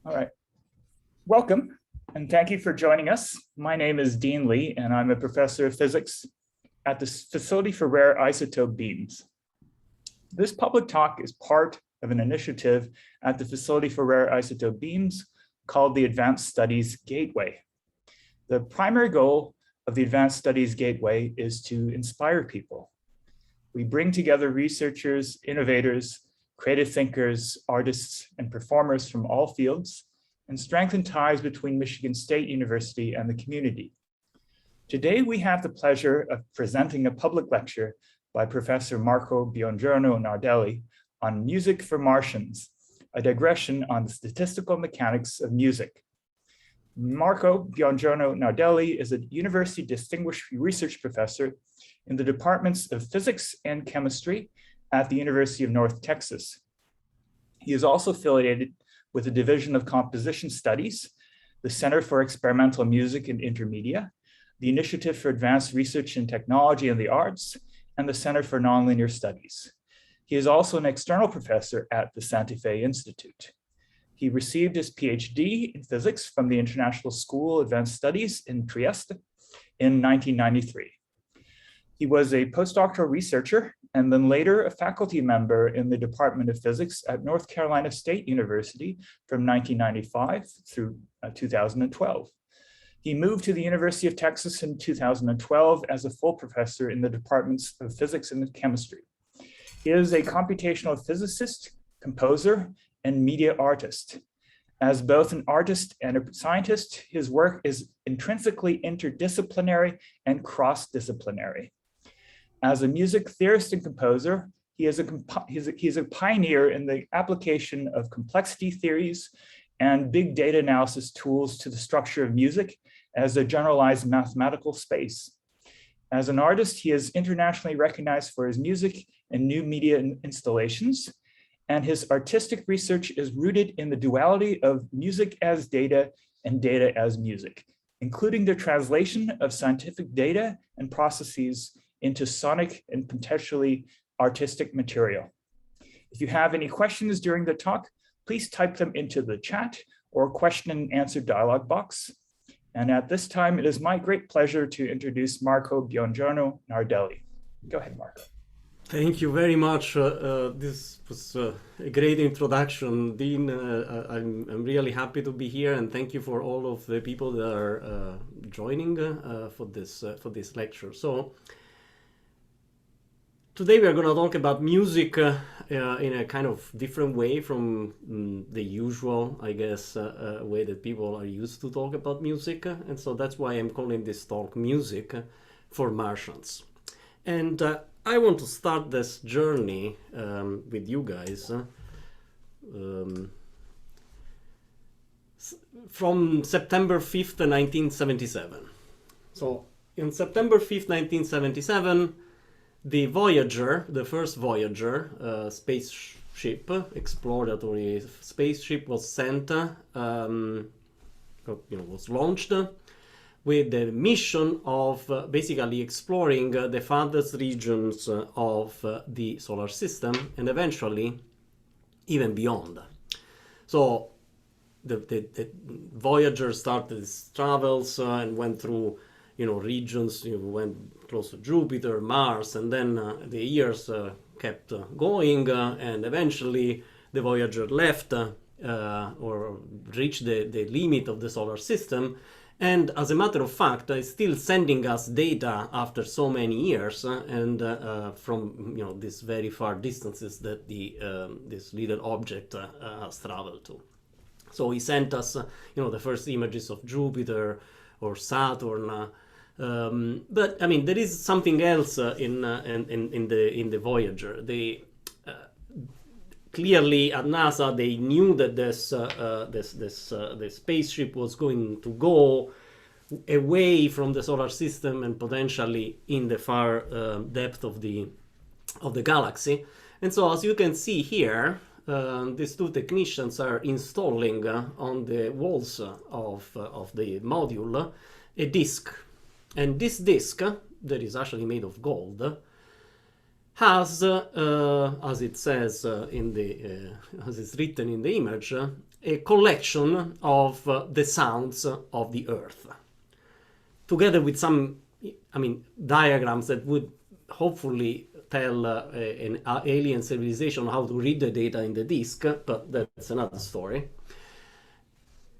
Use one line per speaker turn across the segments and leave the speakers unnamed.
All right. Welcome, and thank you for joining us. My name is Dean Lee, and I'm a professor of physics at the Facility for Rare Isotope Beams. This public talk is part of an initiative at the Facility for Rare Isotope Beams called the Advanced Studies Gateway. The primary goal of the Advanced Studies Gateway is to inspire people. We bring together researchers, innovators, creative thinkers, artists, and performers from all fields and strengthen ties between Michigan State University and the community. Today, we have the pleasure of presenting a public lecture by Professor Marco Buongiorno Nardelli on Music for Martians, a digression on the statistical mechanics of music. Marco Buongiorno Nardelli is a University Distinguished Research Professor in the departments of Physics and Chemistry at the University of North Texas. He is also affiliated with the Division of Composition Studies, the Center for Experimental Music and Intermedia, the Initiative for Advanced Research in Technology and the Arts, and the Center for Nonlinear Studies. He is also an external professor at the Santa Fe Institute. He received his PhD in physics from the International School of Advanced Studies in Trieste in 1993. He was a postdoctoral researcher and then later a faculty member in the Department of Physics at North Carolina State University from 1995 through 2012. He moved to the University of Texas in 2012 as a full professor in the departments of Physics and Chemistry. He is a computational physicist, composer, and media artist. As both an artist and a scientist, his work is intrinsically interdisciplinary and cross-disciplinary. As a music theorist and composer, he's a pioneer in the application of complexity theories and big data analysis tools to the structure of music as a generalized mathematical space. As an artist, he is internationally recognized for his music and new media installations, and his artistic research is rooted in the duality of music as data and data as music, including the translation of scientific data and processes into sonic and potentially artistic material. If you have any questions during the talk, please type them into the chat or question and answer dialog box. And at this time, it is my great pleasure to introduce Marco Buongiorno Nardelli. Go ahead, Marco.
Thank you very much. This was a great introduction, Dean. I'm really happy to be here, and thank you for all of the people that are joining for this lecture. So today we are going to talk about music in a kind of different way from the usual, I guess, way that people are used to talk about music. And so that's why I'm calling this talk Music for Martians. And I want to start this journey with you guys from September 5th, 1977. So in September 5th, 1977, the Voyager, the first Voyager spaceship, exploratory spaceship, was sent, was launched with the mission of basically exploring the farthest regions of the solar system and eventually even beyond. So the Voyager started its travels and went through regions, went close to Jupiter, Mars, and then the years kept going, and eventually the Voyager left or reached the limit of the solar system. And as a matter of fact, it's still sending us data after so many years, and from these very far distances that this little object has traveled to. So he sent us, the first images of Jupiter or Saturn. But I mean, there is something else in the Voyager. They clearly at NASA they knew that this spaceship was going to go away from the solar system and potentially in the far depth of the galaxy. And so, as you can see here, these two technicians are installing on the walls of the module a disk. And this disk, that is actually made of gold, has, as it says in the, as it's written in the image, a collection of the sounds of the Earth, together with some, diagrams that would hopefully tell an alien civilization how to read the data in the disk, but that's another story.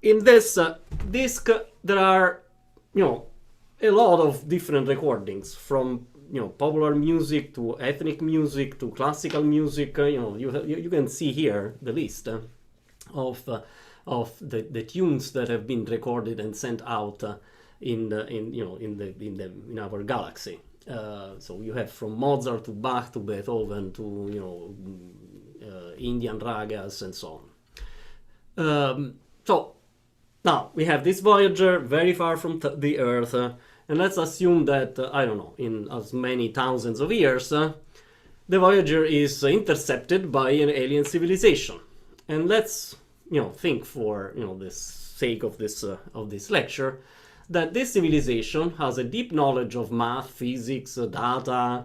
In this disk, there are, a lot of different recordings from, popular music to ethnic music to classical music. You can see here the list of the tunes that have been recorded and sent out in our galaxy. So you have from Mozart to Bach to Beethoven to Indian ragas and so on. So now we have this Voyager very far from the Earth, and let's assume that I don't know, in as many thousands of years, the Voyager is intercepted by an alien civilization, and let's think for the sake of this lecture that this civilization has a deep knowledge of math, physics, data,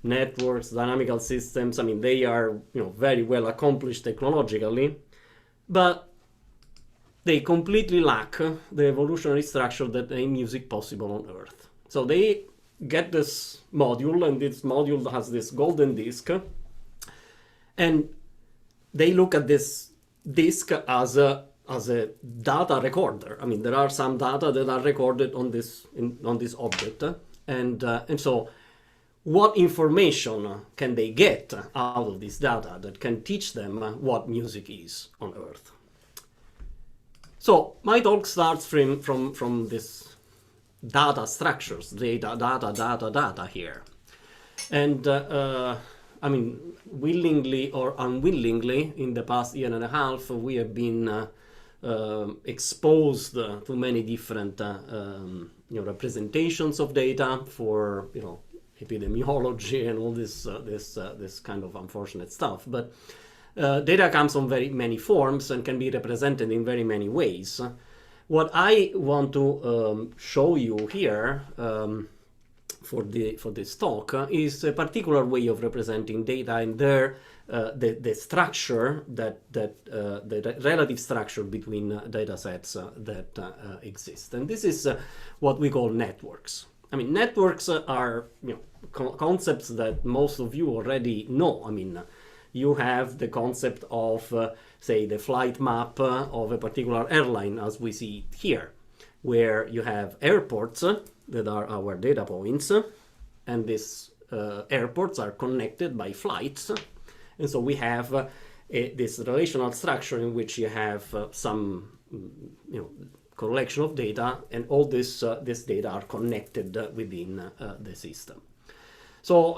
networks, dynamical systems. I mean, they are very well accomplished technologically, but they completely lack the evolutionary structure that made music possible on Earth. So they get this module, and this module has this golden disk, and they look at this disk as a data recorder. I mean, there are some data that are recorded on this object, and so what information can they get out of this data that can teach them what music is on Earth? So my talk starts from this data structures, data here. And willingly or unwillingly, in the past year and a half, we have been exposed to many different representations of data for epidemiology and all this kind of unfortunate stuff. But data comes on very many forms and can be represented in very many ways. What I want to show you here for this talk is a particular way of representing data and the structure the relative structure between data sets that exist. And this is what we call networks. I mean, networks are concepts that most of you already know. I mean, you have the concept of, say, the flight map of a particular airline, as we see here, where you have airports that are our data points, and these airports are connected by flights. And so we have this relational structure in which you have some collection of data, and all this data are connected within the system. So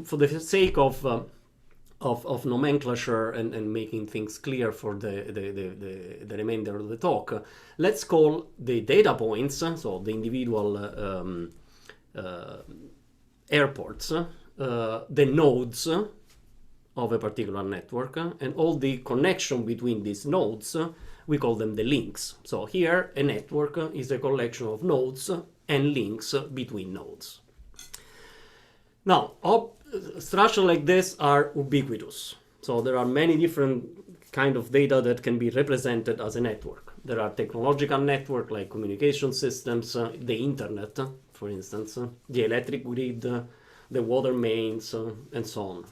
for the sake of nomenclature and making things clear for the remainder of the talk, let's call the data points, so the individual airports, the nodes of a particular network, and all the connection between these nodes, we call them the links. So here a network is a collection of nodes and links between nodes. Now, structures like this are ubiquitous. So there are many different kind of data that can be represented as a network. There are technological networks like communication systems, the internet, for instance, the electric grid, the water mains, and so on.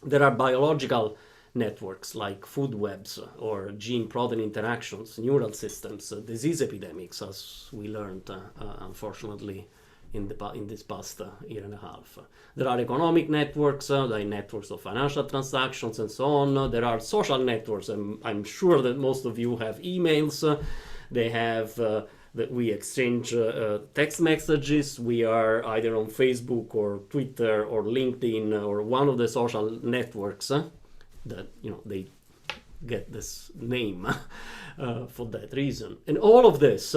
There are biological networks like food webs or gene-protein interactions, neural systems, disease epidemics, as we learned, unfortunately, in this past year and a half. There are economic networks, like networks of financial transactions and so on. There are social networks, and I'm sure that most of you have emails. They have that we exchange text messages. We are either on Facebook or Twitter or LinkedIn or one of the social networks that they get this name for that reason. And all of this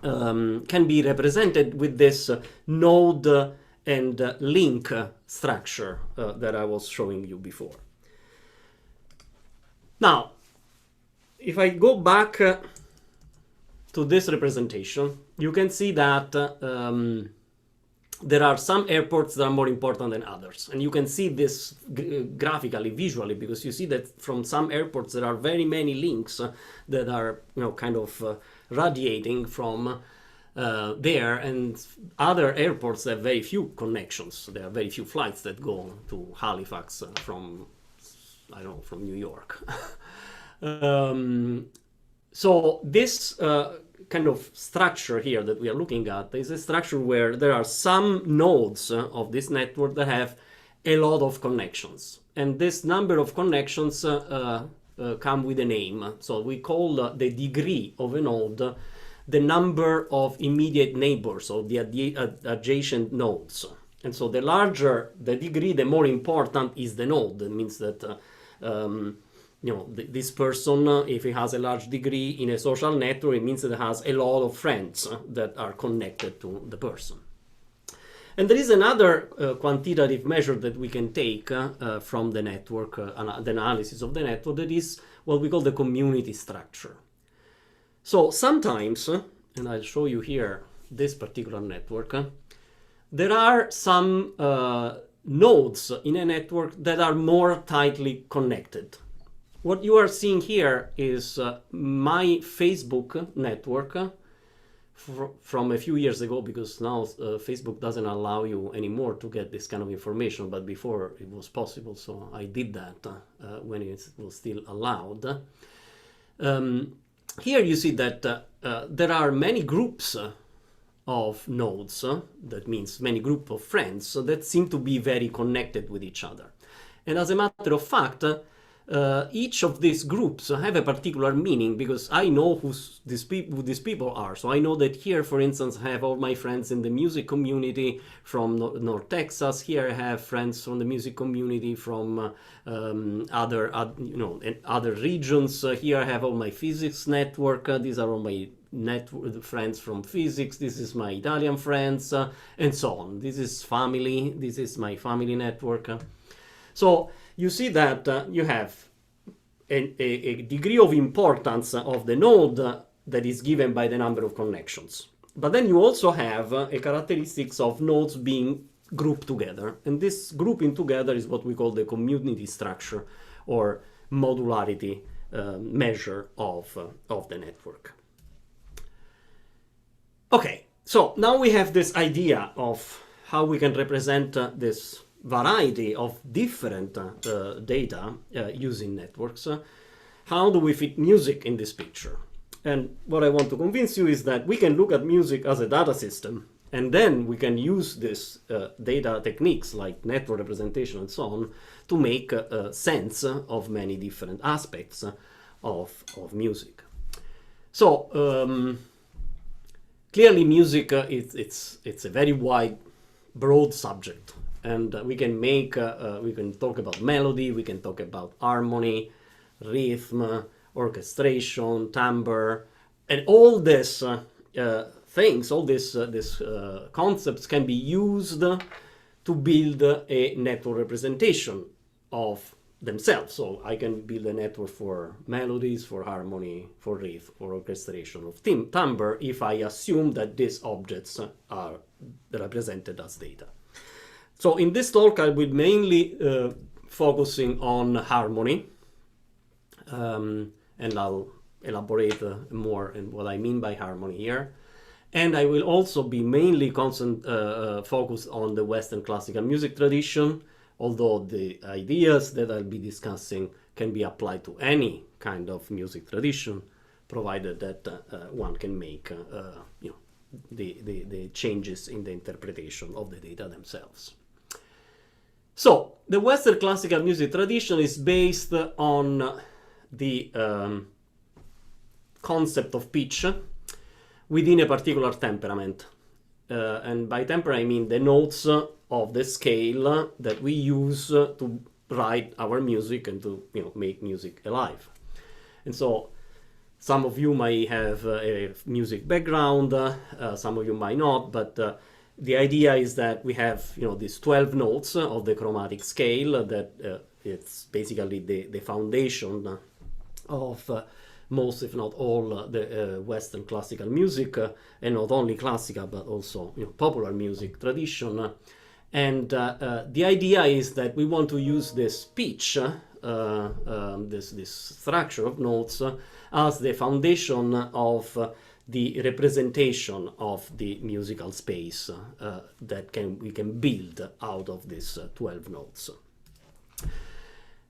can be represented with this node and link structure that I was showing you before. Now, if I go back to this representation, you can see that there are some airports that are more important than others. And you can see this graphically, visually, because you see that from some airports there are very many links that are, kind of radiating from there, and other airports have very few connections. There are very few flights that go to Halifax from, I don't know, from New York. So this kind of structure here that we are looking at is a structure where there are some nodes of this network that have a lot of connections. And this number of connections come with a name. So we call the degree of a node the number of immediate neighbors, or the adjacent nodes. And so the larger the degree, the more important is the node. That means that this person, if he has a large degree in a social network, it means that it has a lot of friends that are connected to the person. And there is another quantitative measure that we can take from the network, the analysis of the network, that is what we call the community structure. So sometimes, and I'll show you here this particular network, there are some nodes in a network that are more tightly connected. What you are seeing here is my Facebook network from a few years ago, because now Facebook doesn't allow you anymore to get this kind of information, but before it was possible, so I did that when it was still allowed. Here you see that there are many groups of nodes, that means many groups of friends, that seem to be very connected with each other. And as a matter of fact, each of these groups have a particular meaning, because I know who these people are. So I know that here, for instance, I have all my friends in the music community from North Texas. Here I have friends from the music community from other regions. Here I have all my physics network. These are all my friends from physics. This is my Italian friends, and so on. This is family. This is my family network. So you see that you have a degree of importance of the node that is given by the number of connections. But then you also have a characteristics of nodes being grouped together. And this grouping together is what we call the community structure, or modularity measure of the network. Okay, so now we have this idea of how we can represent this variety of different data using networks. How do we fit music in this picture? And what I want to convince you is that we can look at music as a data system, and then we can use this data techniques like network representation and so on to make sense of many different aspects of music. So clearly music, it's a very wide, broad subject. And we can talk about melody, we can talk about harmony, rhythm, orchestration, timbre, and all these things, all these concepts can be used to build a network representation of themselves. So I can build a network for melodies, for harmony, for rhythm, for orchestration of timbre, if I assume that these objects are represented as data. So in this talk, I will mainly focusing on harmony, and I'll elaborate more on what I mean by harmony here. And I will also be mainly focused on the Western classical music tradition, although the ideas that I'll be discussing can be applied to any kind of music tradition, provided that one can make the changes in the interpretation of the data themselves. So, the Western classical music tradition is based on the concept of pitch within a particular temperament. And by temperament, I mean the notes of the scale that we use to write our music and to make music alive. And so, some of you might have a music background, some of you might not, but the idea is that we have these 12 notes of the chromatic scale that it's basically the foundation of most, if not all, the Western classical music, and not only classical, but also popular music tradition. And the idea is that we want to use this pitch, this structure of notes, as the foundation of the representation of the musical space that we can build out of these 12 notes.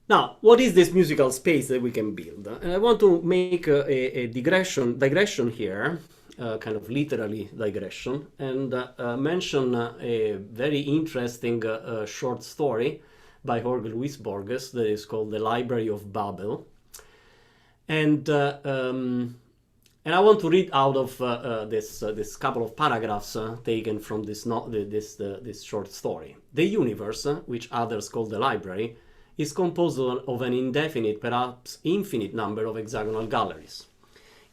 Now, what is this musical space that we can build? And I want to make a digression here, kind of literally digression, and mention a very interesting short story by Jorge Luis Borges that is called The Library of Babel. And I want to read out of this couple of paragraphs taken from this short story. The universe, which others call the library, is composed of an indefinite, perhaps infinite number of hexagonal galleries.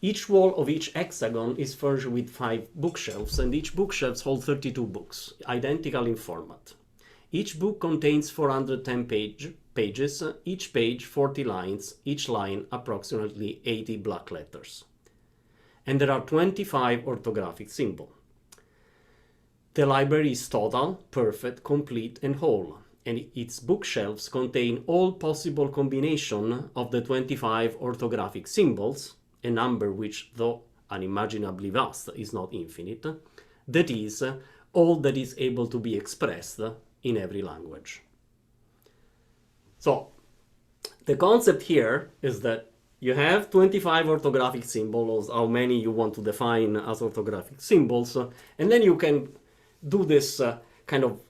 Each wall of each hexagon is furnished with 5 bookshelves, and each bookshelf holds 32 books, identical in format. Each book contains 410 pages, each page 40 lines, each line approximately 80 black letters. And there are 25 orthographic symbols. The library is total, perfect, complete, and whole, and its bookshelves contain all possible combination of the 25 orthographic symbols, a number which, though unimaginably vast, is not infinite, that is, all that is able to be expressed in every language. So, the concept here is that you have 25 orthographic symbols, how many you want to define as orthographic symbols, and then you can do this kind of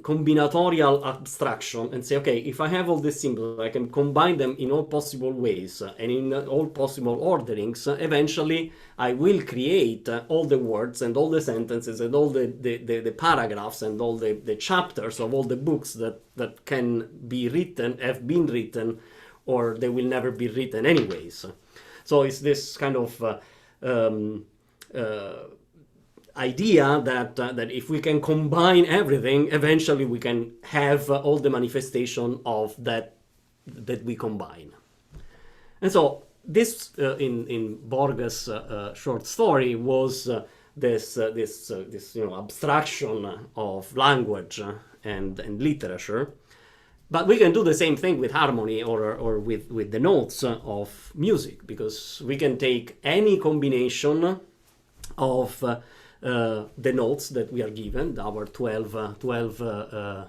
combinatorial abstraction and say, okay, if I have all these symbols, I can combine them in all possible ways and in all possible orderings. Eventually, I will create all the words and all the sentences and all the paragraphs and all the chapters of all the books that can be written, have been written, or they will never be written anyways. So it's this kind of idea that if we can combine everything, eventually we can have all the manifestation of that we combine. And so this in Borges' short story was this abstraction of language and literature. But we can do the same thing with harmony or with the notes of music, because we can take any combination of the notes that we are given, our 12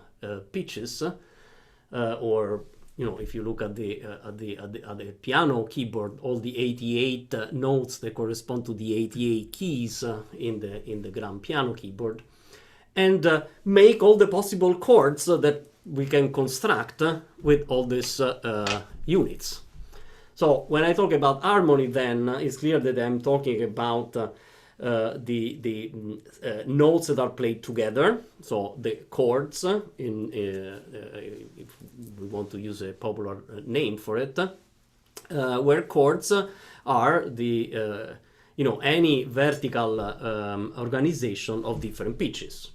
pitches, or if you look at the piano keyboard, all the 88 notes that correspond to the 88 keys in the grand piano keyboard, and make all the possible chords that we can construct with all these units. So when I talk about harmony, then it's clear that I'm talking about the notes that are played together, so the chords, if we want to use a popular name for it, where chords are the any vertical organization of different pitches.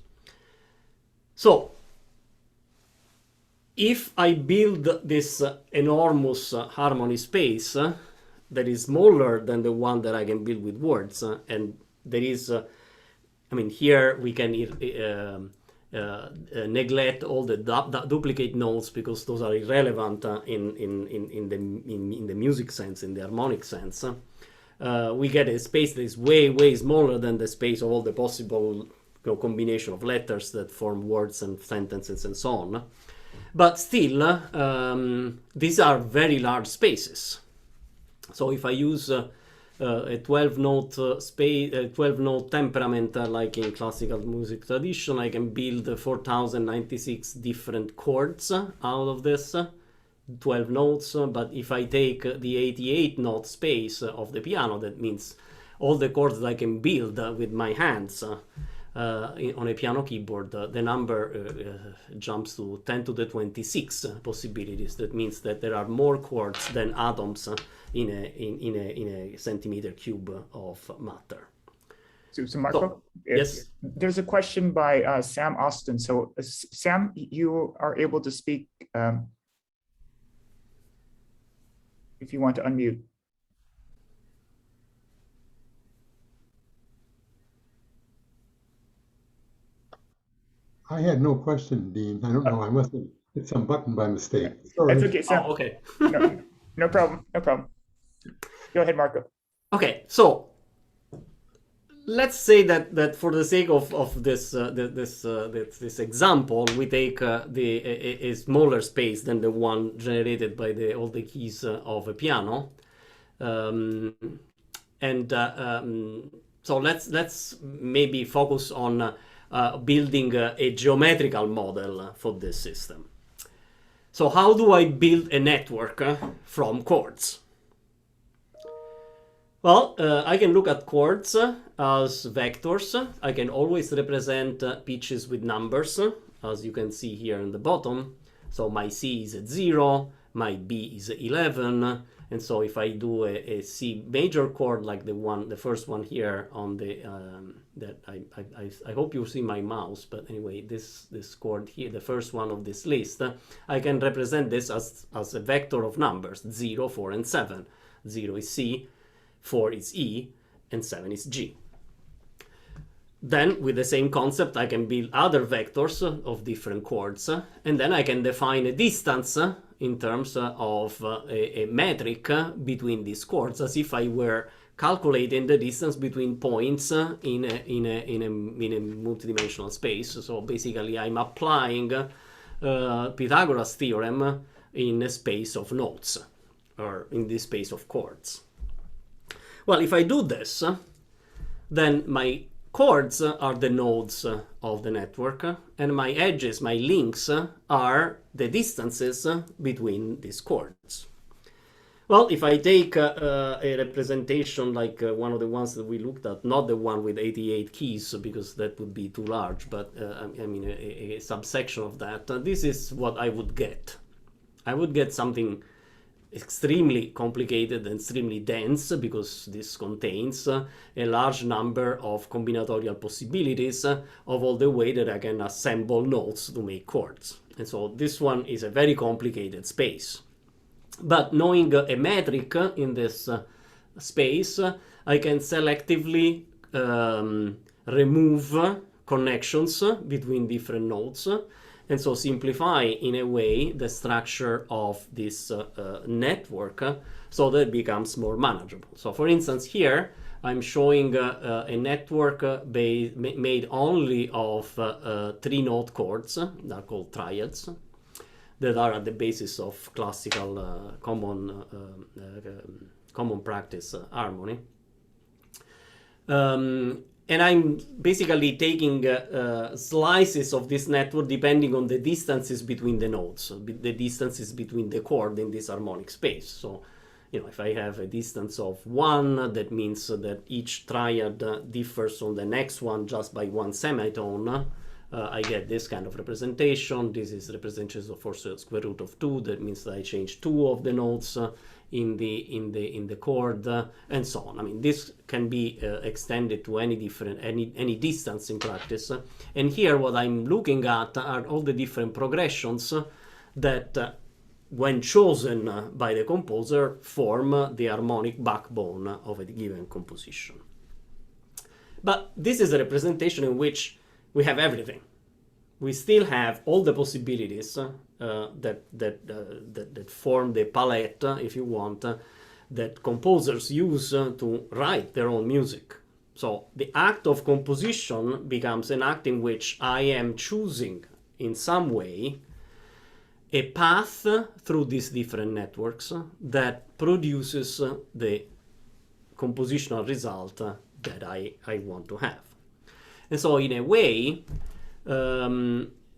So if I build this enormous harmony space that is smaller than the one that I can build with words, and there is, here we can neglect all the duplicate notes because those are irrelevant in the music sense, in the harmonic sense. We get a space that is way, way smaller than the space of all the possible combination of letters that form words and sentences and so on. But still, these are very large spaces. So if I use a 12-note space, a 12-note temperament, like in classical music tradition, I can build 4,096 different chords out of this 12 notes. But if I take the 88-note space of the piano, that means all the chords that I can build with my hands on a piano keyboard, the number jumps to 10 to the 26 possibilities. That means that there are more chords than atoms in a centimeter cube of matter.
So Marco,
yes,
there's a question by Sam Austin. So Sam, you are able to speak if you want to unmute.
I had no question, Dean. I don't know. I must have hit some button by mistake.
That's
Sorry.
okay, Sam.
Oh, okay.
No problem. No problem. Go ahead, Marco.
Okay, so let's say that for the sake of this example, we take a smaller space than the one generated by all the keys of a piano, so let's maybe focus on building a geometrical model for this system. So how do I build a network from chords? Well, I can look at chords as vectors. I can always represent pitches with numbers, as you can see here in the bottom. So my C is at 0, my B is 11, and so if I do a C major chord like the first one here on the that I hope you see my mouse, but anyway, this chord here, the first one of this list, I can represent this as a vector of numbers: 0, 4, and 7. 0 is C, 4 is E, and 7 is G. Then, with the same concept, I can build other vectors of different chords, and then I can define a distance in terms of a metric between these chords, as if I were calculating the distance between points in a multidimensional space. So basically, I'm applying Pythagoras' theorem in a space of notes, or in this space of chords. Well, if I do this, then my chords are the nodes of the network, and my edges, my links, are the distances between these chords. Well, if I take a representation like one of the ones that we looked at, not the one with 88 keys, because that would be too large, but I mean a subsection of that, this is what I would get. I would get something extremely complicated and extremely dense, because this contains a large number of combinatorial possibilities of all the way that I can assemble notes to make chords. And so this one is a very complicated space. But knowing a metric in this space, I can selectively remove connections between different nodes, and so simplify in a way the structure of this network, so that it becomes more manageable. So for instance, here I'm showing a network made only of 3-note chords that are called triads, that are at the basis of classical common practice harmony. And I'm basically taking slices of this network depending on the distances between the nodes, the distances between the chord in this harmonic space. So, you know, if I have a distance of 1, that means that each triad differs from the next one just by 1 semitone. I get this kind of representation. This is representation for square root of 2. That means that I change 2 of the notes in the chord, and so on. I mean, this can be extended to any distance in practice. And here, what I'm looking at are all the different progressions that, when chosen by the composer, form the harmonic backbone of a given composition. But this is a representation in which we have everything. We still have all the possibilities that form the palette, if you want, that composers use to write their own music. So the act of composition becomes an act in which I am choosing, in some way, a path through these different networks that produces the compositional result that I want to have. And so in a way,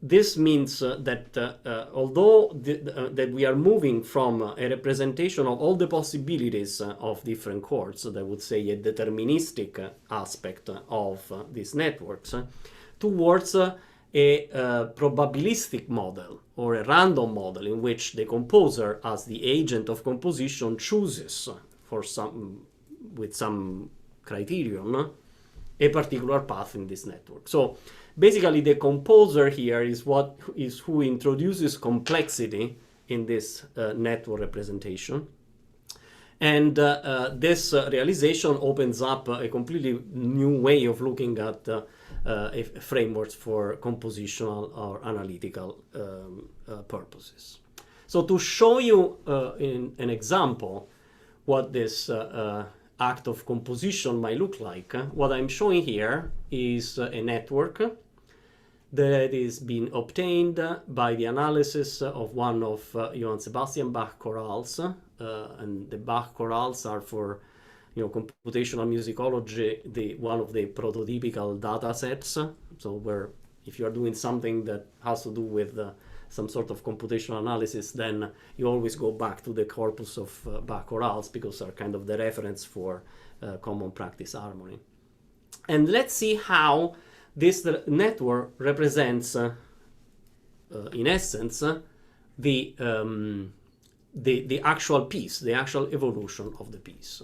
this means that although that we are moving from a representation of all the possibilities of different chords, that would say a deterministic aspect of these networks, towards a probabilistic model or a random model in which the composer, as the agent of composition, chooses with some criterion a particular path in this network. So basically, the composer here is who introduces complexity in this network representation, And this realization opens up a completely new way of looking at frameworks for compositional or analytical purposes. So to show you in an example what this act of composition might look like, what I'm showing here is a network that is being obtained by the analysis of one of Johann Sebastian Bach chorales, and the Bach chorales are, for computational musicology, one of the prototypical data sets. So where if you are doing something that has to do with some sort of computational analysis, then you always go back to the corpus of Bach chorales because they're kind of the reference for common practice harmony. And let's see how this network represents, in essence, the actual piece, the actual evolution of the piece.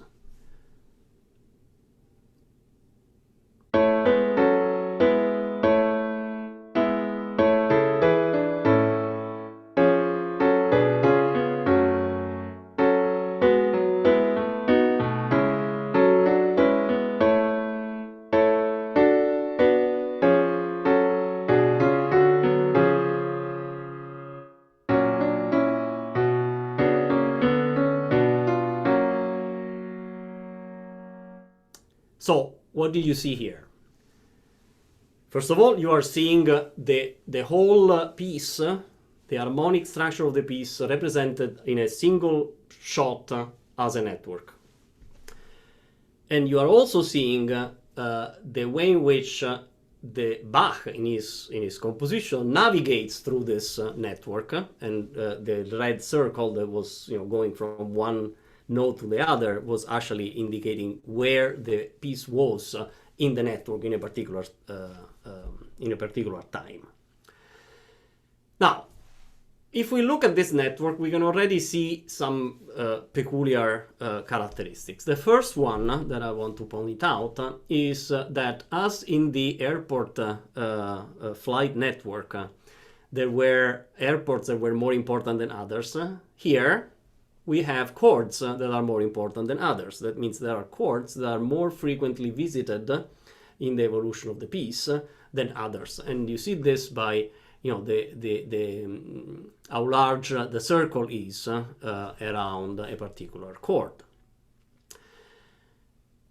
So what do you see here? First of all, you are seeing the whole piece, the harmonic structure of the piece represented in a single shot as a network. And you are also seeing the way in which the Bach in his composition navigates through this network, and the red circle that was going from one node to the other was actually indicating where the piece was in the network in a particular time. Now, if we look at this network, we can already see some peculiar characteristics. The first one that I want to point out is that, as in the airport flight network, there were airports that were more important than others. Here, we have chords that are more important than others. That means there are chords that are more frequently visited in the evolution of the piece than others. And you see this by how large the circle is around a particular chord.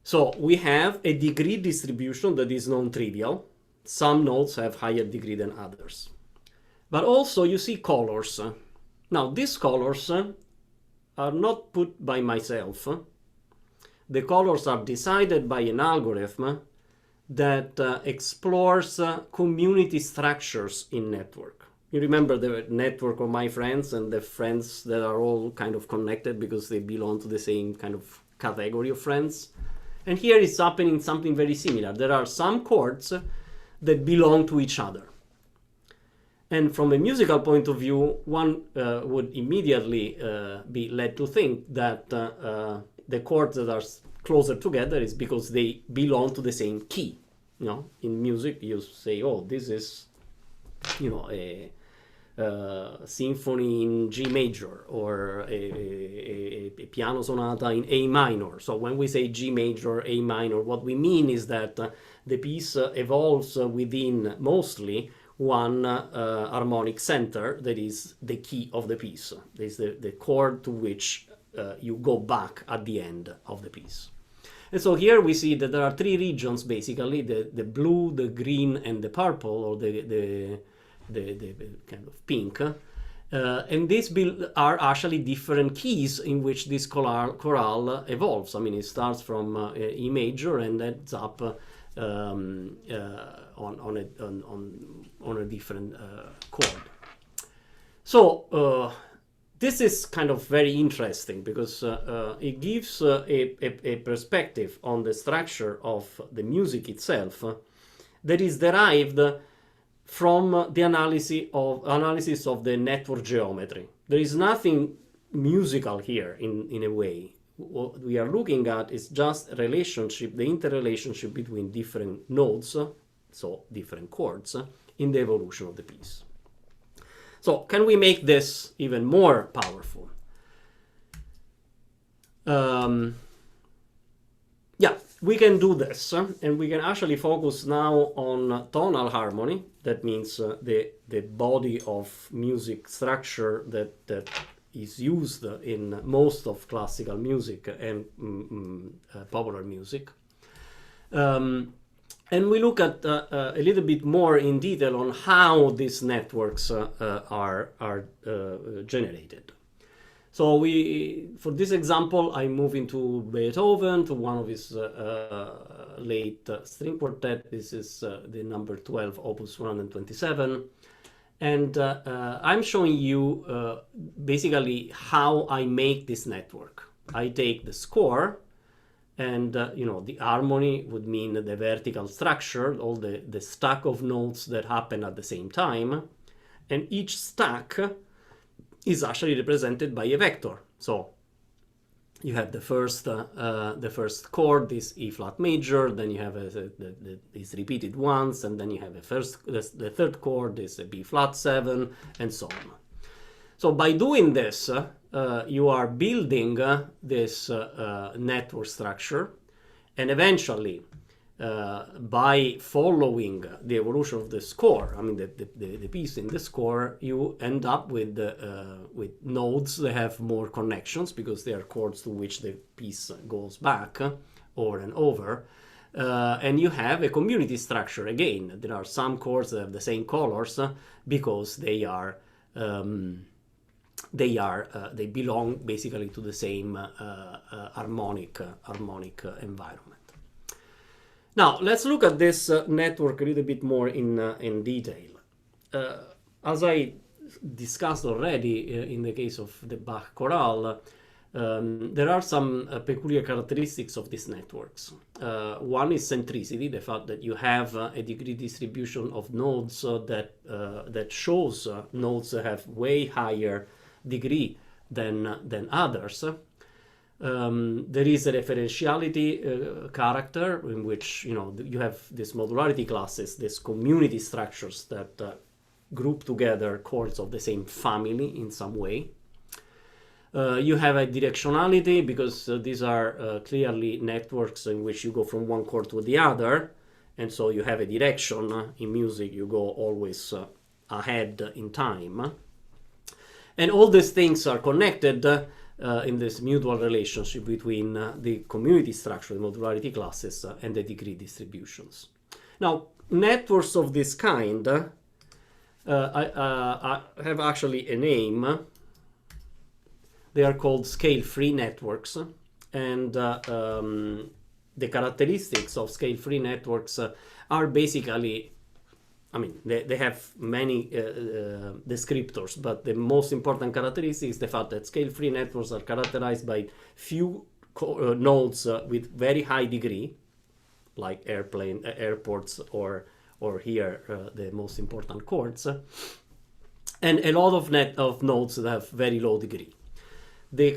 So we have a degree distribution that is non-trivial. Some notes have higher degree than others. But also you see colors. Now these colors are not put by myself. The colors are decided by an algorithm that explores community structures in network. You remember the network of my friends and the friends that are all kind of connected because they belong to the same kind of category of friends? And here is happening something very similar. There are some chords that belong to each other. And from a musical point of view, one would immediately be led to think that the chords that are closer together is because they belong to the same key. In music, you say, oh, this is, a symphony in G major or a piano sonata in A minor. So when we say G major, A minor, what we mean is that the piece evolves within mostly one harmonic center that is the key of the piece. This is the chord to which you go back at the end of the piece. And so here we see that there are three regions, basically, the blue, the green, and the purple, or the kind of pink. And these are actually different keys in which this chorale evolves. I mean, it starts from E major and ends up on a different chord. So this is kind of very interesting because it gives a perspective on the structure of the music itself that is derived from the analysis of the network geometry. There is nothing musical here in a way. What we are looking at is just relationship, the interrelationship between different nodes, so different chords, in the evolution of the piece. So can we make this even more powerful? Yeah, we can do this, and we can actually focus now on tonal harmony. That means the body of music structure that is used in most of classical music and popular music. And we look at a little bit more in detail on how these networks are generated. So for this example, I move into Beethoven, to one of his late string quartet. This is the number 12, opus 127. And I'm showing you basically how I make this network. I take the score, and the harmony would mean the vertical structure, all the stack of notes that happen at the same time. And each stack is actually represented by a vector. So you have the first chord, this E flat major, then you have these repeated ones, and then you have the third chord, this B flat 7, and so on. So by doing this, you are building this network structure, and eventually, by following the evolution of the score, I mean the piece in the score, you end up with nodes that have more connections because they are chords to which the piece goes back over and over. And you have a community structure again. There are some chords that have the same colors because they belong basically to the same harmonic environment. Now let's look at this network a little bit more in detail. As I discussed already in the case of the Bach chorale, there are some peculiar characteristics of these networks. One is centricity, the fact that you have a degree distribution of nodes that shows nodes that have way higher degree than others. There is a referentiality character in which you have these modularity classes, these community structures that group together chords of the same family in some way. You have a directionality because these are clearly networks in which you go from one chord to the other, and so you have a direction. In music, you go always ahead in time. And all these things are connected in this mutual relationship between the community structure, the modularity classes, and the degree distributions. Now, networks of this kind I have actually a name. They are called scale-free networks, and the characteristics of scale-free networks are basically, I mean, they have many descriptors, but the most important characteristic is the fact that scale-free networks are characterized by few nodes with very high degree, like airports, or here the most important chords, and a lot of nodes that have very low degree. This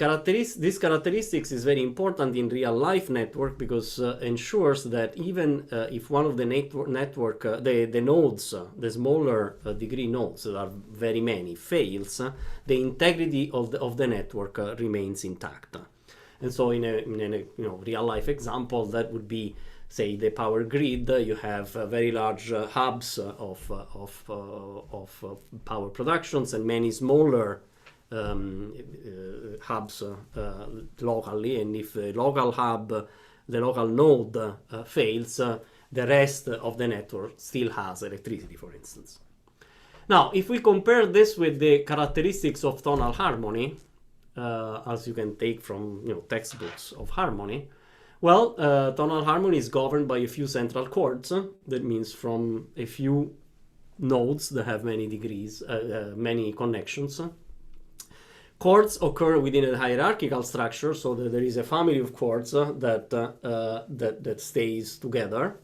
characteristics is very important in real-life network because ensures that even if one of the the nodes, the smaller degree nodes that are very many, fails, the integrity of the network remains intact. And so in a real-life example, that would be, say, the power grid. You have very large hubs of power productions and many smaller hubs locally, and if the local hub, the local node fails, the rest of the network still has electricity, for instance. Now, if we compare this with the characteristics of tonal harmony, as you can take from textbooks of harmony, well, tonal harmony is governed by a few central chords. That means from a few nodes that have many degrees, many connections. Chords occur within a hierarchical structure, so that there is a family of chords that stays together.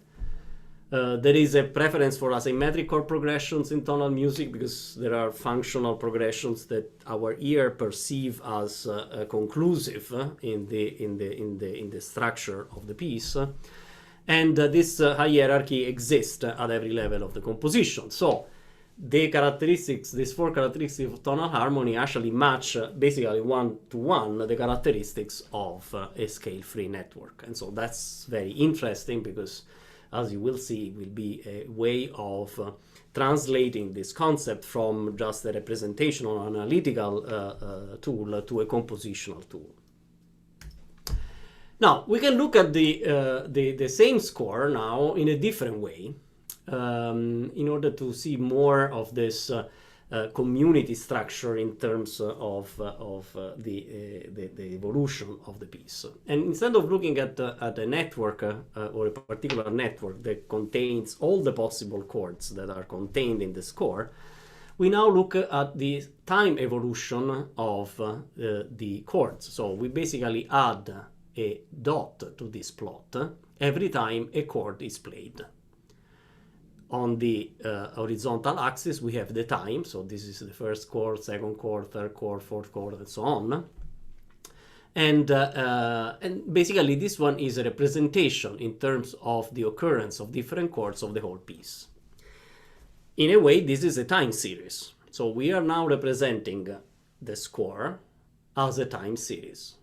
There is a preference for asymmetric chord progressions in tonal music because there are functional progressions that our ear perceive as conclusive in the structure of the piece, and this hierarchy exists at every level of the composition. So the characteristics, these four characteristics of tonal harmony actually match basically one-to-one the characteristics of a scale-free network. And so that's very interesting because, as you will see, it will be a way of translating this concept from just a representational analytical tool to a compositional tool. Now, we can look at the same score now in a different way in order to see more of this community structure in terms of the evolution of the piece. And instead of looking at a network or a particular network that contains all the possible chords that are contained in the score, we now look at the time evolution of the chords. So we basically add a dot to this plot every time a chord is played. On the horizontal axis, we have the time. So this is the first chord, second chord, third chord, fourth chord, and so on. And basically, this one is a representation in terms of the occurrence of different chords of the whole piece. In a way, this is a time series. So we are now representing the score as a time series,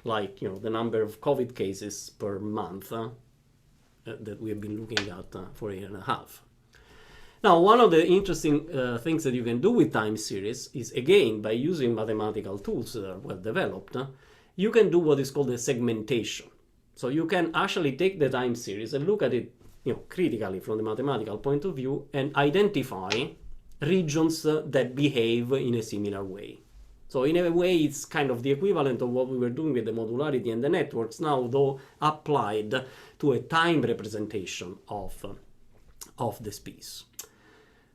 like the number of COVID cases per month that we have been looking at for a year and a half. Now, one of the interesting things that you can do with time series is, again, by using mathematical tools that are well developed, you can do what is called a segmentation. So you can actually take the time series and look at it critically from the mathematical point of view and identify regions that behave in a similar way. So in a way, it's kind of the equivalent of what we were doing with the modularity and the networks, now though applied to a time representation of this piece.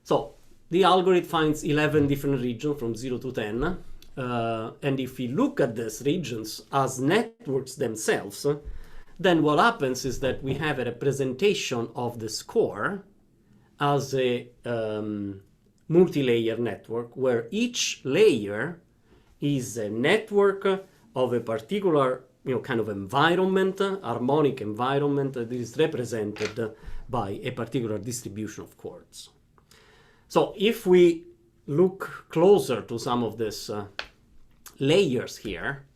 So the algorithm finds 11 different regions from 0 to 10. And if we look at these regions as networks themselves, then what happens is that we have a representation of the score as a multi-layer network where each layer is a network of a particular kind of environment, harmonic environment that is represented by a particular distribution of chords. So if we look closer to some of these layers here,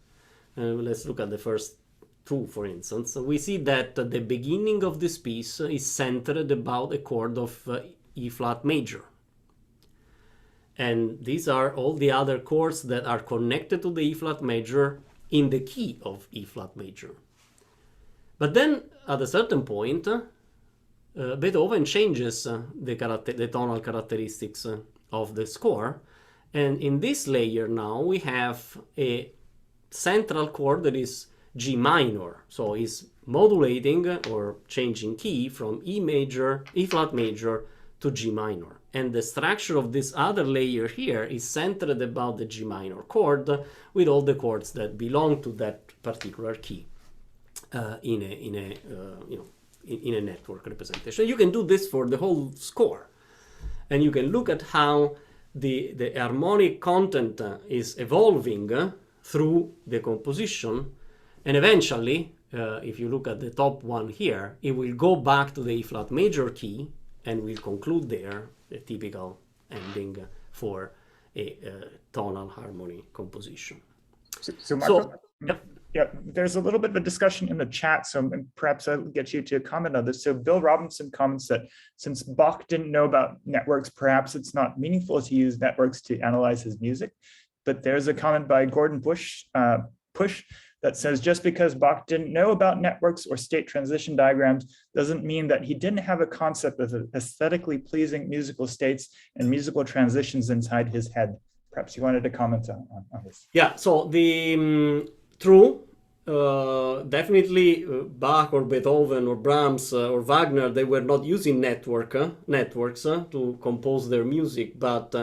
let's look at the first two, for instance, we see that the beginning of this piece is centered about a chord of E flat major. And these are all the other chords that are connected to the E flat major in the key of E flat major. But then at a certain point, Beethoven changes the tonal characteristics of the score. And in this layer now, we have a central chord that is G minor. So it's modulating or changing key from E flat major to G minor. And the structure of this other layer here is centered about the G minor chord with all the chords that belong to that particular key in a network representation. You can do this for the whole score. And you can look at how the harmonic content is evolving through the composition. And eventually, if you look at the top one here, it will go back to the E flat major key and will conclude there, a typical ending for a tonal harmony composition.
So Marco, yeah, there's a little bit of a discussion in the chat, so perhaps I'll get you to comment on this. So Bill Robinson comments that since Bach didn't know about networks, perhaps it's not meaningful to use networks to analyze his music. But there's a comment by Gordon Push that says just because Bach didn't know about networks or state transition diagrams doesn't mean that he didn't have a concept of aesthetically pleasing musical states and musical transitions inside his head. Perhaps you wanted to comment on this.
Yeah, so the true, definitely Bach or Beethoven or Brahms or Wagner, they were not using networks to compose their music, but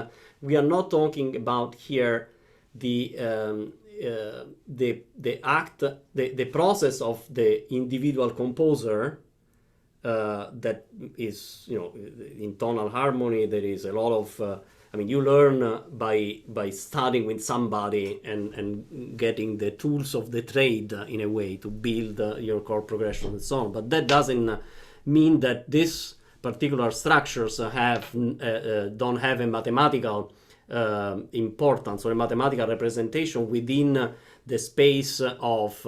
we are not talking about here the process of the individual composer that is, in tonal harmony, there is a lot of, you learn by studying with somebody and getting the tools of the trade in a way to build your chord progression and so on. But that doesn't mean that this particular structures don't have a mathematical importance or a mathematical representation within the space of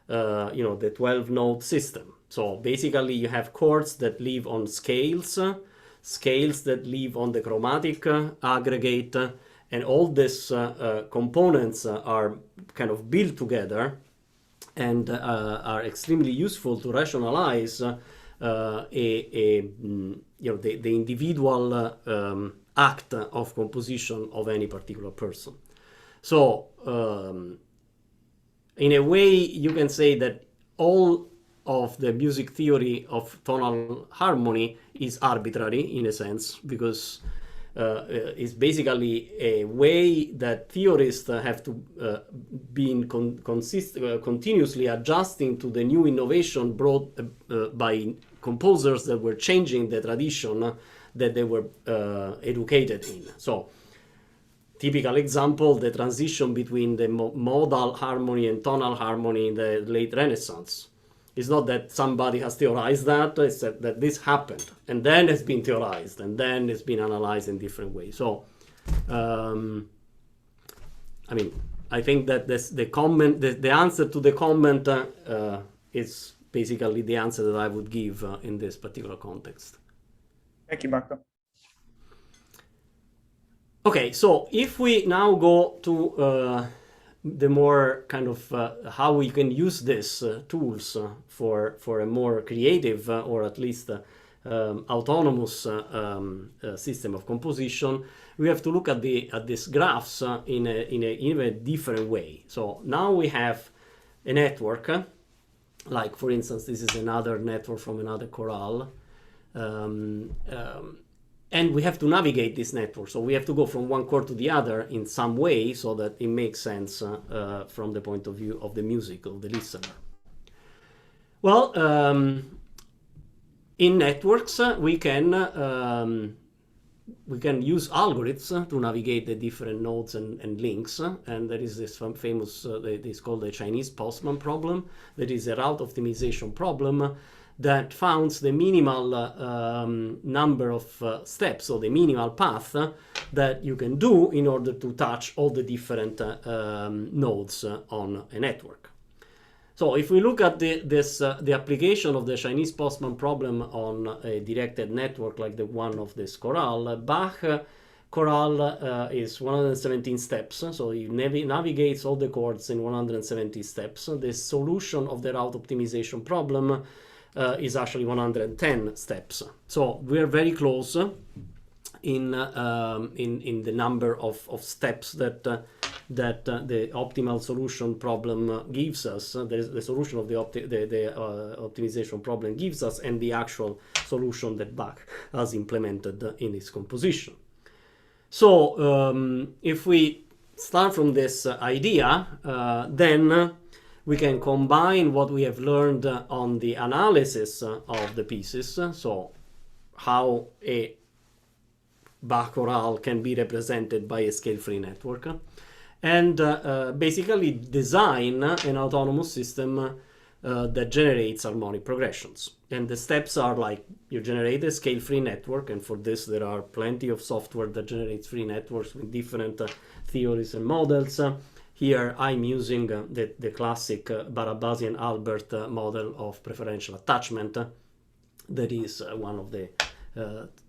the 12-note system. So basically you have chords that live on scales, scales that live on the chromatic aggregate, and all these components are kind of built together and are extremely useful to rationalize the individual act of composition of any particular person. So in a way, you can say that all of the music theory of tonal harmony is arbitrary in a sense, because it's basically a way that theorists have to be continuously adjusting to the new innovation brought by composers that were changing the tradition that they were educated in. So, typical example, the transition between the modal harmony and tonal harmony in the late Renaissance. It's not that somebody has theorized that, it's that this happened, and then it's been theorized, and then it's been analyzed in different ways. So, I think that the answer to the comment is basically the answer that I would give in this particular context.
Thank you, Marco. Okay,
so if we now go to the more kind of how we can use these tools for a more creative or at least autonomous system of composition, we have to look at these graphs in a different way. So now we have a network, like for instance, this is another network from another chorale. And we have to navigate this network. So we have to go from one chord to the other in some way so that it makes sense from the point of view of the music, of the listener. Well, in networks, we can use algorithms to navigate the different nodes and links. And there is this famous, it's called the Chinese postman problem. That is a route optimization problem that founds the minimal number of steps, so the minimal path that you can do in order to touch all the different nodes on a network. So if we look at the application of the Chinese postman problem on a directed network like the one of this chorale, Bach chorale is 117 steps, so it navigates all the chords in 170 steps. The solution of the route optimization problem is actually 110 steps. So we're very close in the number of steps that the optimal solution problem gives us. The solution of the optimization problem gives us, and the actual solution that Bach has implemented in his composition. So if we start from this idea, then we can combine what we have learned on the analysis of the pieces, so how a Bach chorale can be represented by a scale-free network, and basically design an autonomous system that generates harmonic progressions. And the steps are like, you generate a scale-free network, and for this there are plenty of software that generates free networks with different theories and models. Here I'm using the classic Barabasian-Albert model of preferential attachment. That is one of the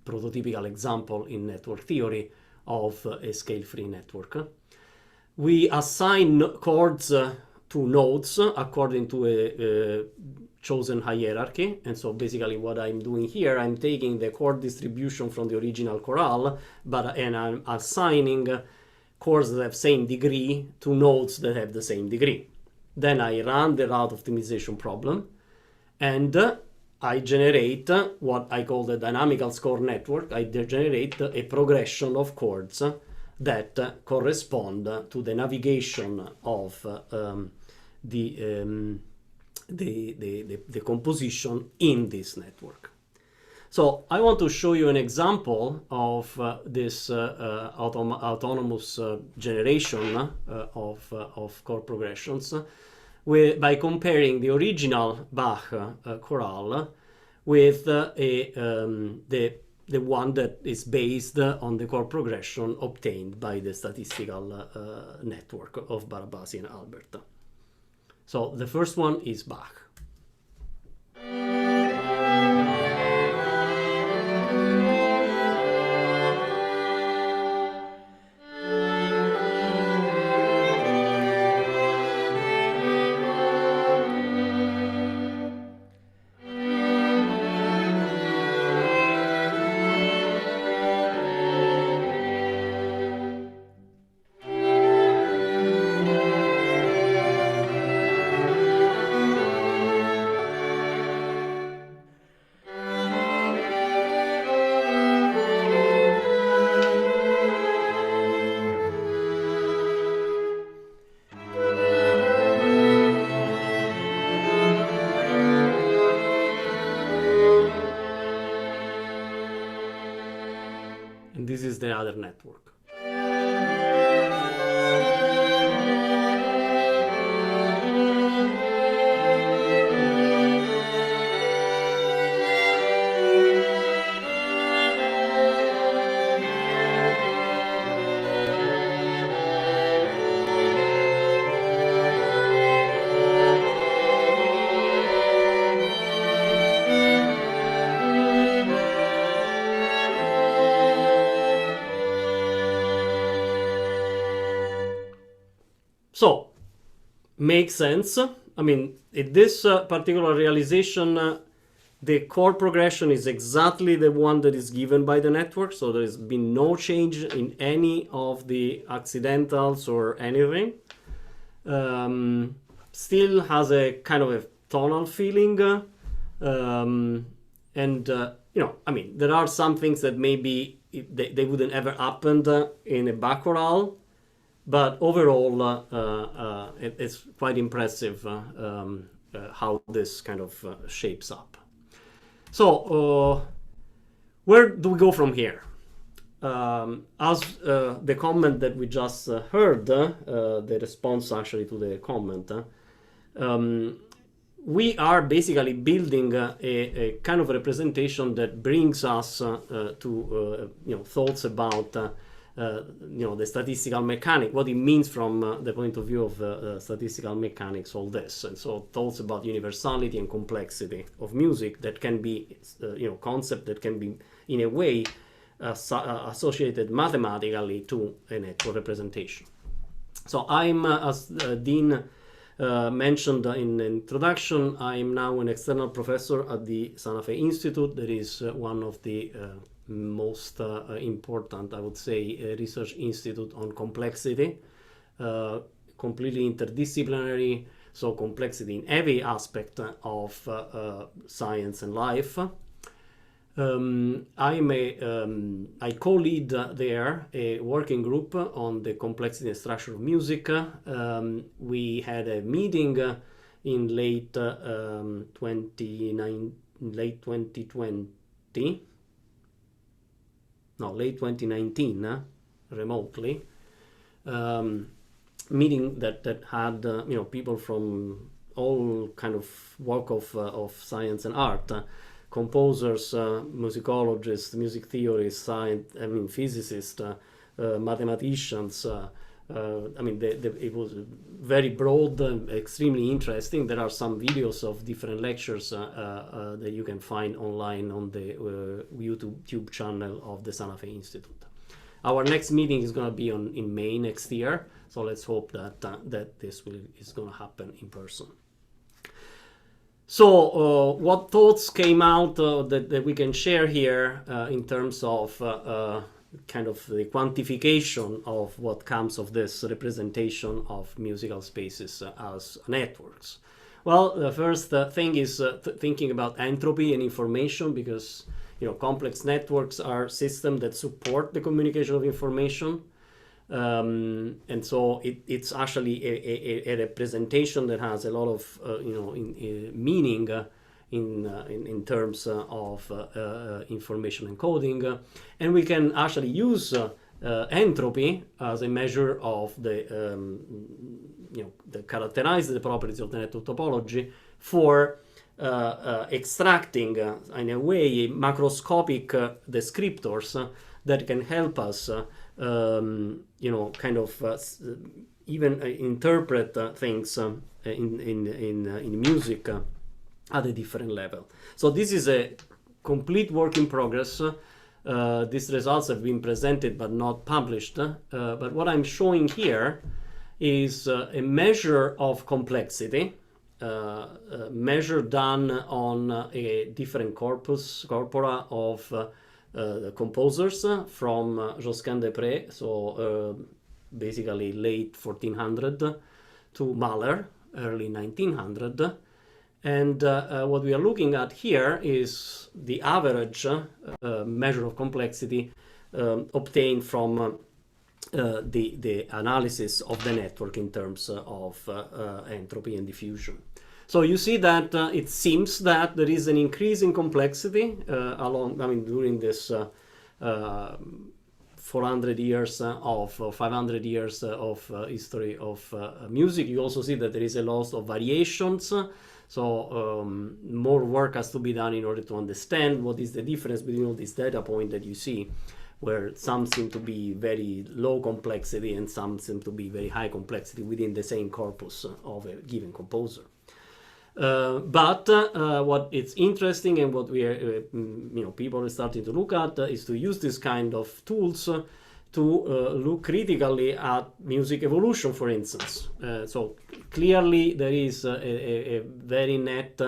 prototypical example in network theory of a scale-free network. We assign chords to nodes according to a chosen hierarchy. And so basically what I'm doing here, I'm taking the chord distribution from the original chorale, and I'm assigning chords that have same degree to nodes that have the same degree. Then I run the route optimization problem, and I generate what I call the dynamical score network. I generate a progression of chords that correspond to the navigation of the composition in this network. So I want to show you an example of this autonomous generation of chord progressions by comparing the original Bach chorale with the one that is based on the chord progression obtained by the statistical network of Barabasi and Albert. So the first one is Bach. This is the other network. So, makes sense. I mean, in this particular realization, the chord progression is exactly the one that is given by the network. So there has been no change in any of the accidentals or anything. Still has a kind of a tonal feeling. You know, I mean, there are some things that maybe they wouldn't ever happened in a Bach chorale. But overall, it's quite impressive how this kind of shapes up. So, where do we go from here? As the comment that we just heard, the response actually to the comment, we are basically building a kind of representation that brings us to you know, thoughts about you know, the statistical mechanic, what it means from the point of view of statistical mechanics, all this. And so thoughts about universality and complexity of music that can be, you know, concept that can be in a way associated mathematically to a network representation. So I'm, as Dean mentioned in the introduction, I'm now an external professor at the Santa Fe Institute. That is one of the most important, I would say, research institute on complexity, completely interdisciplinary, so complexity in every aspect of science and life. I co-lead there a working group on the complexity and structure of music. We had a meeting in late 2019, remotely, meeting that had you know, people from all kind of walk of science and art, composers, musicologists, music theorists, physicists, mathematicians. I mean, it was very broad, extremely interesting. There are some videos of different lectures that you can find online on the YouTube channel of the Santa Fe Institute. Our next meeting is going to be in May next year, so let's hope that this is going to happen in person. So, what thoughts came out that we can share here in terms of kind of the quantification of what comes of this representation of musical spaces as networks? Well, the first thing is thinking about entropy and information, because you know, complex networks are systems that support the communication of information. And so it's actually a representation that has a lot of you know, meaning in terms of information encoding, and we can actually use entropy as a measure of the you know, that characterizes the properties of the network topology for extracting, in a way, macroscopic descriptors that can help us, even interpret things in music at a different level. So this is a complete work in progress. These results have been presented but not published. But what I'm showing here is a measure of complexity, measure done on a different corpora of the composers from Josquin des Prez, so basically late 1400 to Mahler, early 1900. And what we are looking at here is the average measure of complexity obtained from the analysis of the network in terms of entropy and diffusion. So you see that it seems that there is an increase in complexity during this 400 years of 500 years of history of music. You also see that there is a loss of variations. So more work has to be done in order to understand what is the difference between all these data points that you see, where some seem to be very low complexity and some seem to be very high complexity within the same corpus of a given composer. But what is interesting and what we are, people are starting to look at is to use this kind of tools to look critically at music evolution, for instance. So clearly there is a very net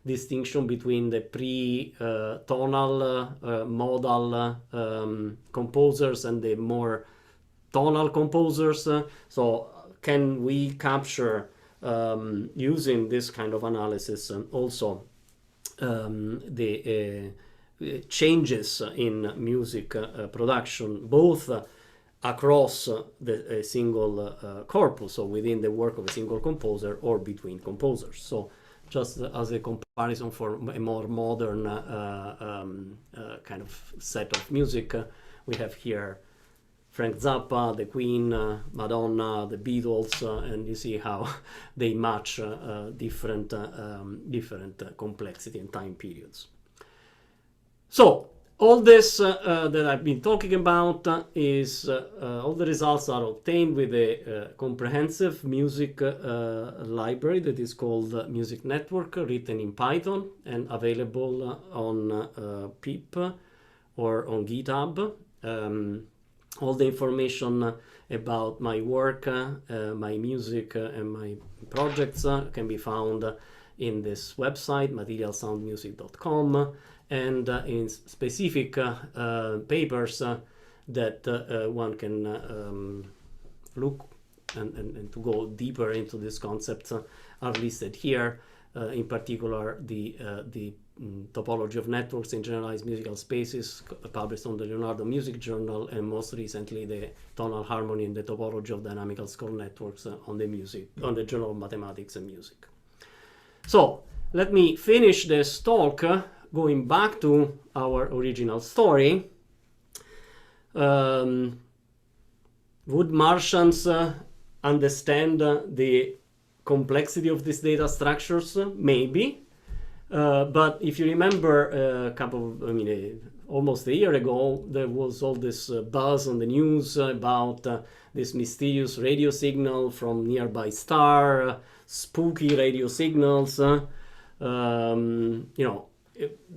distinction between the pre-tonal modal composers and the more tonal composers. So can we capture, using this kind of analysis, also the changes in music production, both across a single corpus, so within the work of a single composer, or between composers. So just as a comparison for a more modern kind of set of music, we have here Frank Zappa, the Queen, Madonna, the Beatles, and you see how they match different complexity and time periods. So all this that I've been talking about is all the results are obtained with a comprehensive music library that is called Music Network, written in Python and available on PIP or on GitHub. All the information about my work, my music, and my projects can be found in this website, materialsoundmusic.com, and in specific papers that one can look and to go deeper into these concepts are listed here. In particular, the topology of networks in generalized musical spaces, published on the Leonardo Music Journal, and most recently the tonal harmony and the topology of dynamical score networks on the Journal of Mathematics and Music. So let me finish this talk going back to our original story. Would Martians understand the complexity of these data structures? Maybe. But if you remember almost a year ago, there was all this buzz on the news about this mysterious radio signal from nearby star, spooky radio signals,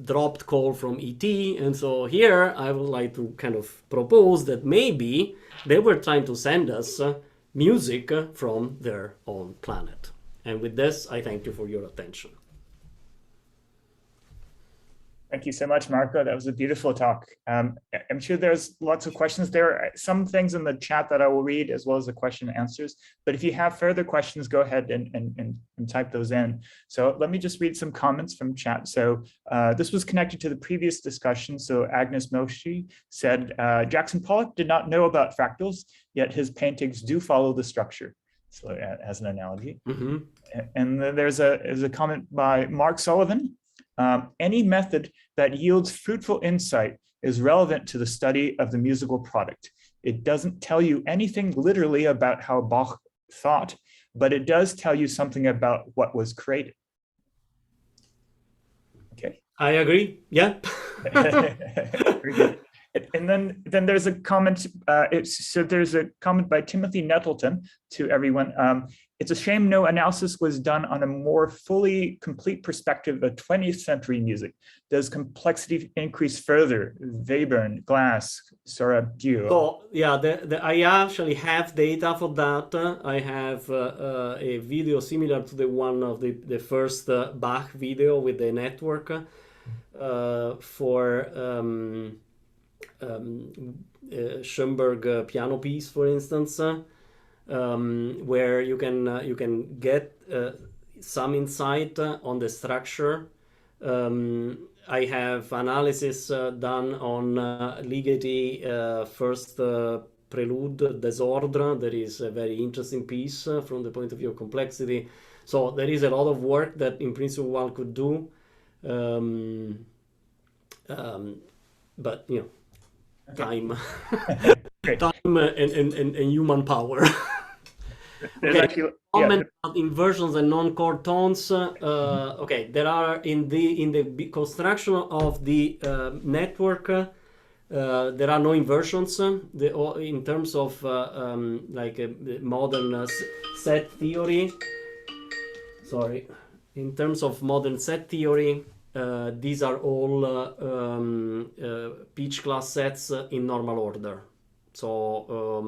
dropped call from ET. And so here I would like to kind of propose that maybe they were trying to send us music from their own planet. And with this, I thank you for your attention.
Thank you so much, Marco. That was a beautiful talk. I'm sure there's lots of questions. There are some things in the chat that I will read, as well as the question and answers. But if you have further questions, go ahead and type those in. So let me just read some comments from chat. So this was connected to the previous discussion. So Agnes Moshi said, Jackson Pollock did not know about fractals, yet his paintings do follow the structure. So as an analogy. Mm-hmm. And then there's a comment by Mark Sullivan. Any method that yields fruitful insight is relevant to the study of the musical product. It doesn't tell you anything literally about how Bach thought, but it does tell you something about what was created.
I agree. Yeah.
Very good. And then there's a comment. So there's a comment by Timothy Nettleton to everyone. It's a shame no analysis was done on a more fully complete perspective of 20th century music. Does complexity increase further? Webern, Glass, Sarajevo.
So yeah, I actually have data for that. I have a video similar to the one of the first Bach video with the network for Schoenberg piano piece, for instance, where you can get some insight on the structure. I have analysis done on Ligeti first prelude Desordre. That is a very interesting piece from the point of view of complexity. So there is a lot of work that in principle one could do. But you know, time, time and human power. Okay. Comment about inversions and non-chord tones. Okay, there are in the construction of the network. There are no inversions. In terms of like modern set theory. Sorry, in terms of modern set theory. These are all pitch class sets in normal order. So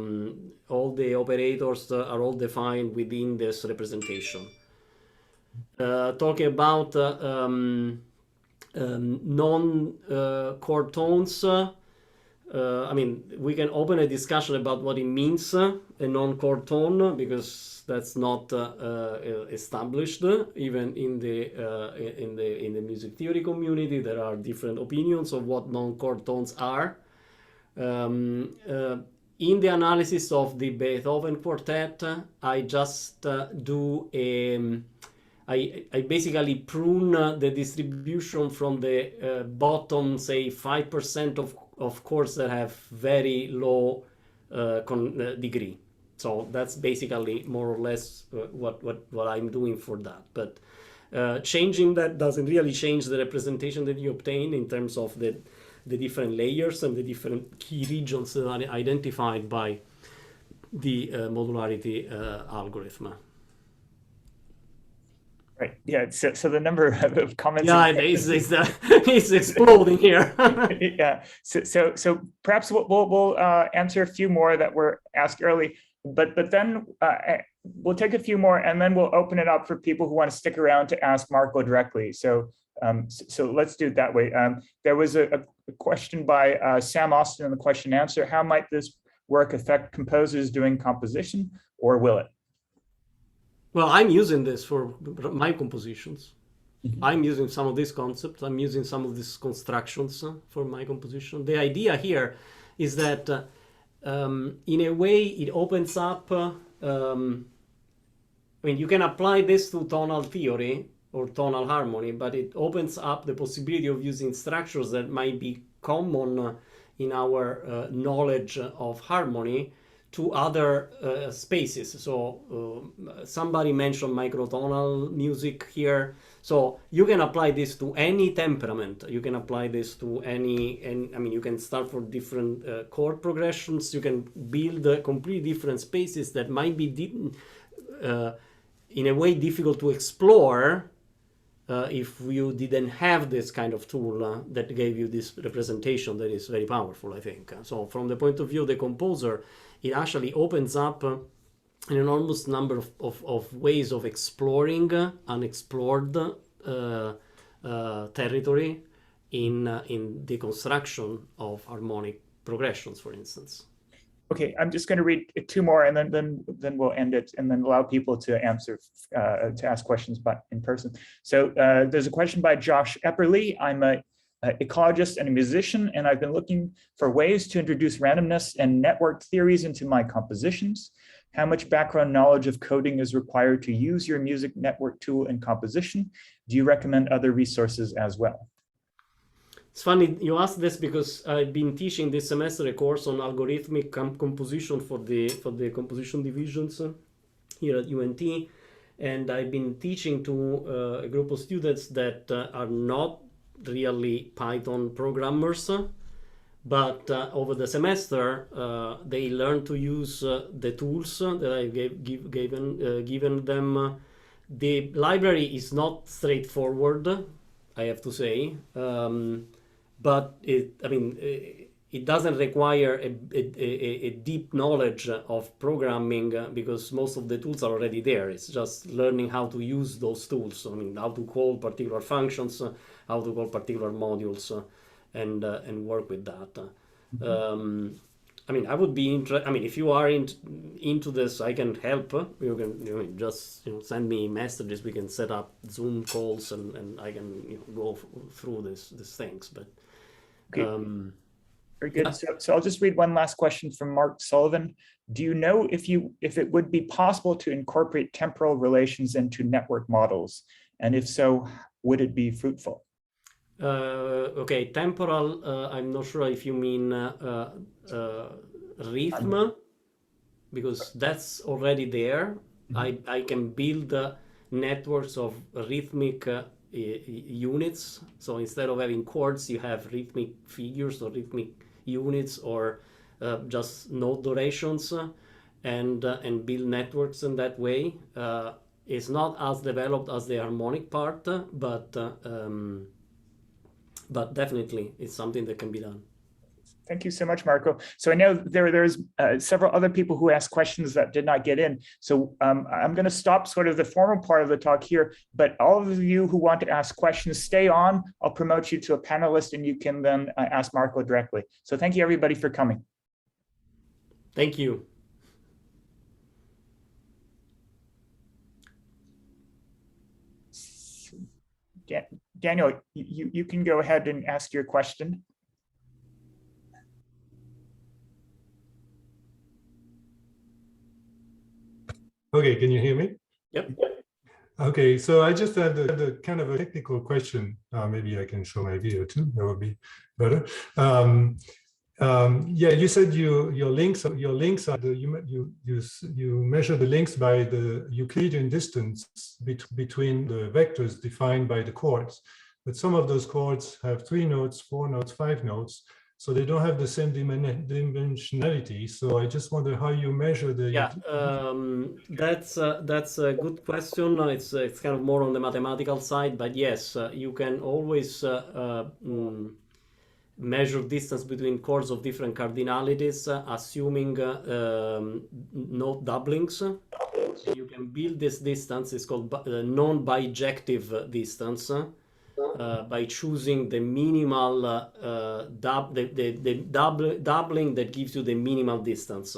all the operators are all defined within this representation. Talking about non-chord tones, I mean, we can open a discussion about what it means, a non-chord tone, because that's not established even in the music theory community. There are different opinions of what non-chord tones are. In the analysis of the Beethoven quartet, I just do I basically prune the distribution from the bottom, say 5% of chords that have very low degree. So that's basically more or less what I'm doing for that. But changing that doesn't really change the representation that you obtain in terms of the different layers and the different key regions that are identified by the modularity algorithm.
Right. Yeah. So the number of comments.
Yeah, it's exploding here.
Yeah. So perhaps we'll answer a few more that were asked early, but then we'll take a few more and then we'll open it up for people who want to stick around to ask Marco directly. So let's do it that way. There was a question by Sam Austin in the question and answer. How might this work affect composers doing composition, or will it?
Well, I'm using this for my compositions.
Mm-hmm.
I'm using some of these concepts. I'm using some of these constructions for my composition. The idea here is that in a way it opens up, I mean, you can apply this to tonal theory or tonal harmony, but it opens up the possibility of using structures that might be common in our knowledge of harmony to other spaces. So somebody mentioned microtonal music here. So you can apply this to any temperament. You can apply this to any, and I mean, you can start for different chord progressions. You can build completely different spaces that might be in a way difficult to explore if you didn't have this kind of tool that gave you this representation that is very powerful, I think. So from the point of view of the composer, it actually opens up an enormous number of ways of exploring unexplored territory in the construction of harmonic progressions, for instance.
Okay, I'm just going to read two more, and then we'll end it, and then allow people to answer to ask questions in person. So there's a question by Josh Epperly. I'm an ecologist and a musician, and I've been looking for ways to introduce randomness and network theories into my compositions. How much background knowledge of coding is required to use your music network tool in composition? Do you recommend other resources as well?
It's funny you asked this because I've been teaching this semester a course on algorithmic composition for the composition divisions here at UNT, and I've been teaching to a group of students that are not really Python programmers, but over the semester they learn to use the tools that I given them. The library is not straightforward, I have to say, but it doesn't require a deep knowledge of programming because most of the tools are already there. It's just learning how to use those tools. I mean, how to call particular functions, how to call particular modules, and work with that. I would be interested. If you are into this, I can help. You can just send me messages. We can set up Zoom calls, and I can go through these things. But
okay. Very good. So I'll just read one last question from Mark Sullivan. Do you know if it would be possible to incorporate temporal relations into network models? And if so, would it be fruitful?
Okay, temporal, I'm not sure if you mean rhythm, because that's already there. I can build networks of rhythmic units. So instead of having chords, you have rhythmic figures or rhythmic units, or just note durations, and build networks in that way. It's not as developed as the harmonic part, but definitely it's something that can be done.
Thank you so much, Marco. So I know there's several other people who asked questions that did not get in. So I'm going to stop sort of the formal part of the talk here, but all of you who want to ask questions, stay on. I'll promote you to a panelist and you can then ask Marco directly. So thank you everybody for coming.
Thank you.
Daniel, you can go ahead and ask your question.
Okay, can you hear me?
Yep.
Okay, so I just had a kind of a technical question. Maybe I can show my video too. That would be better. Yeah, you said your links are you measure the links by the Euclidean distance between the vectors defined by the chords. But some of those chords have 3 notes, 4 notes, 5 notes. So they don't have the same dimensionality. So I just wonder how you measure the.
Yeah, that's a good question. It's kind of more on the mathematical side, but yes, you can always measure distance between chords of different cardinalities, assuming note doublings. You can build this distance. It's called non-bijective distance. By choosing the minimal doubling that gives you the minimal distance.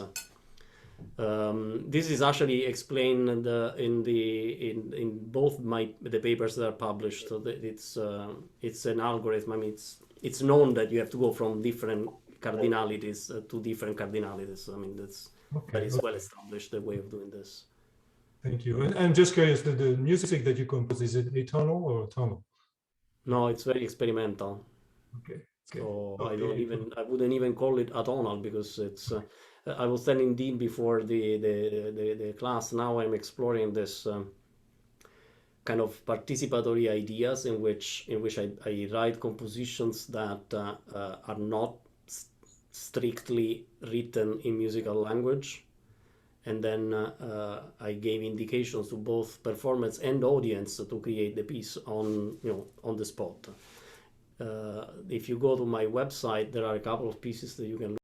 This is actually explained in both the papers that are published. So that it's an algorithm. I mean, it's known that you have to go from different cardinalities to different cardinalities. I mean, that's well established, the way of doing this.
Thank you. And I'm just curious, the music that you compose, is it atonal or tonal?
No, it's very experimental.
Okay.
So I wouldn't even call it atonal because it's. I was telling Dean before the class. Now I'm exploring this kind of participatory ideas in which I write compositions that are not strictly written in musical language. And then I gave indications to both performance and audience to create the piece on the spot. If you go to my website, there are a couple of pieces that you can